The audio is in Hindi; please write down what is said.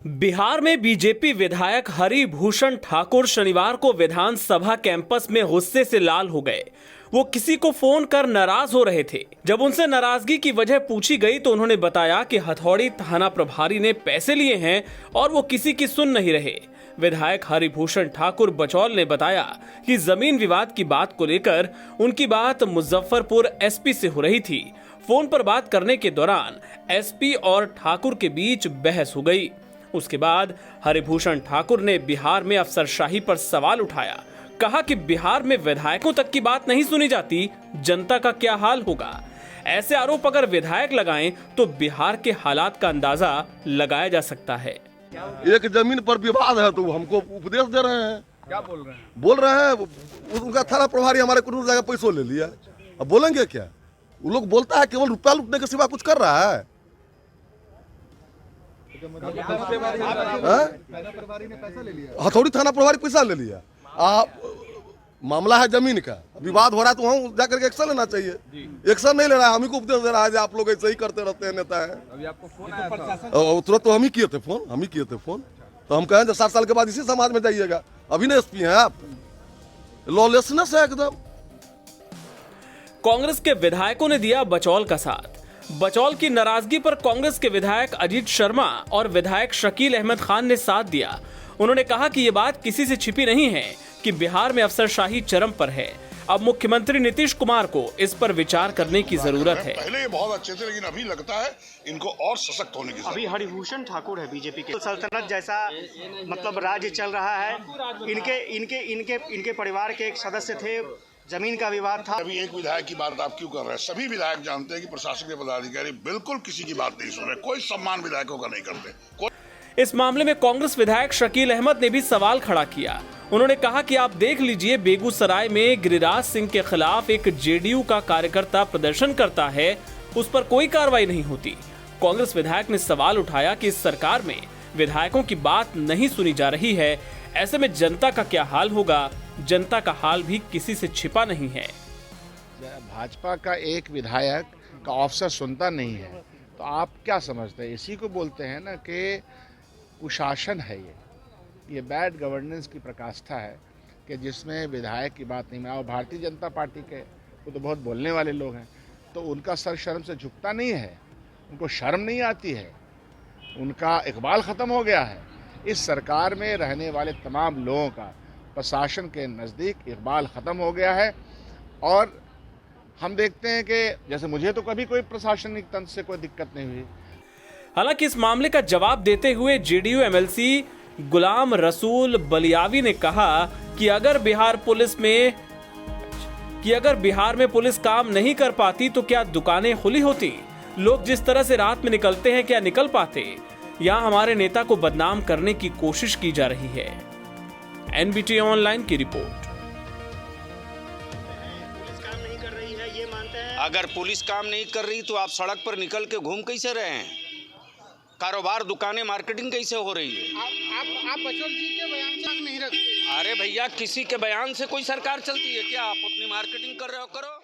बिहार में बीजेपी विधायक हरिभूषण ठाकुर शनिवार को विधानसभा कैंपस में गुस्से से लाल हो गए। वो किसी को फोन कर नाराज हो रहे थे। जब उनसे नाराजगी की वजह पूछी गई तो उन्होंने बताया कि हथौड़ी थाना प्रभारी ने पैसे लिए हैं और वो किसी की सुन नहीं रहे। विधायक हरिभूषण ठाकुर बचौल ने बताया कि जमीन विवाद की बात को लेकर उनकी बात मुजफ्फरपुर एसपी से हो रही थी। फोन पर बात करने के दौरान एसपी और ठाकुर के बीच बहस हो गई। उसके बाद हरिभूषण ठाकुर ने बिहार में अफसरशाही पर सवाल उठाया। कहा कि बिहार में विधायकों तक की बात नहीं सुनी जाती, जनता का क्या हाल होगा। ऐसे आरोप अगर विधायक लगाएं तो बिहार के हालात का अंदाजा लगाया जा सकता है। एक जमीन पर विवाद है तो हमको उपदेश दे रहे हैं। क्या बोल रहे हैं? उनका थाना प्रभारी हमारे कुछ जगह पैसों ले लिया। अब बोलेंगे क्या? वो लोग बोलता है केवल रुपया लूटने के सिवा कुछ कर रहा है। हथौड़ी थाना प्रभारी पैसा ले लिया। मामला है जमीन का, विवाद हो रहा है तो वहाँ जाकर के एक्शन लेना चाहिए। एक्शन नहीं ले रहा है, हम ही को उपदेश दे रहा है आप लोग ऐसे ही करते रहते हैं नेता है। अभी आपको फोन आया था? तुरंत तो हम ही किए थे फोन। तो हम कहें 7 साल के बाद इसी समाज में जाइएगा। अभी नहीं एसपी हैं आप, लॉलेसनेस है एकदम। कांग्रेस के विधायकों ने दिया बचौल का साथ। बचौल की नाराजगी पर कांग्रेस के विधायक अजीत शर्मा और विधायक शकील अहमद खान ने साथ दिया। उन्होंने कहा कि ये बात किसी से छिपी नहीं है कि बिहार में अफसरशाही चरम पर है। अब मुख्यमंत्री नीतीश कुमार को इस पर विचार करने की जरूरत है। पहले ये बहुत अच्छे थे लेकिन अभी लगता है इनको और सशक्त होने की जरूरत है। अभी हरिभूषण ठाकुर है बीजेपी के, सल्तनत जैसा मतलब राज्य चल रहा है। इनके परिवार के एक सदस्य थे, जमीन का विवाद था। अभी एक विधायक की बात आप क्यों कर रहे हैं? सभी विधायक जानते हैं कि प्रशासन के पदाधिकारी बिल्कुल किसी की बात नहीं सुन रहे, कोई सम्मान विधायकों का नहीं करते। इस मामले में कांग्रेस विधायक शकील अहमद ने भी सवाल खड़ा किया। उन्होंने कहा कि आप देख लीजिए, बेगूसराय में गिरिराज सिंह के खिलाफ एक जेडीयू का कार्यकर्ता प्रदर्शन करता है, उस पर कोई कार्रवाई नहीं होती। कांग्रेस विधायक ने सवाल उठाया कि इस सरकार में विधायकों की बात नहीं सुनी जा रही है, ऐसे में जनता का क्या हाल होगा। जनता का हाल भी किसी से छिपा नहीं है। भाजपा का एक विधायक का अफसर सुनता नहीं है तो आप क्या समझते हैं? इसी को बोलते हैं ना कि कुशासन है। ये बैड गवर्नेंस की प्रकाष्ठा है कि जिसमें विधायक की बात नहीं माने। और भारतीय जनता पार्टी के वो तो बहुत बोलने वाले लोग हैं, तो उनका सर शर्म से झुकता नहीं है, उनको शर्म नहीं आती है, उनका इकबाल ख़त्म हो गया है। इस सरकार में रहने वाले तमाम लोगों का प्रशासन के नज़दीक इकबाल ख़त्म हो गया है। और हम देखते हैं कि जैसे मुझे तो कभी कोई प्रशासनिक तंत्र से कोई दिक्कत नहीं हुई। हालांकि इस मामले का जवाब देते हुए जेडीयू एमएलसी गुलाम रसूल बलियावी ने कहा कि अगर बिहार में पुलिस काम नहीं कर पाती तो क्या दुकानें खुली होती? लोग जिस तरह से रात में निकलते हैं, क्या निकल पाते? यहाँ हमारे नेता को बदनाम करने की कोशिश की जा रही है। एनबीटी ऑनलाइन की रिपोर्ट। पुलिस काम नहीं कर रही है ये मानते हैं। अगर पुलिस काम नहीं कर रही तो आप सड़क पर निकल के घूम कैसे रहे हैं? कारोबार, दुकानें, मार्केटिंग कैसे हो रही है? आप बचौल जी के बयान से नहीं रखते? अरे भैया, किसी के बयान से कोई सरकार चलती है क्या? आप अपनी मार्केटिंग कर रहे हो, करो।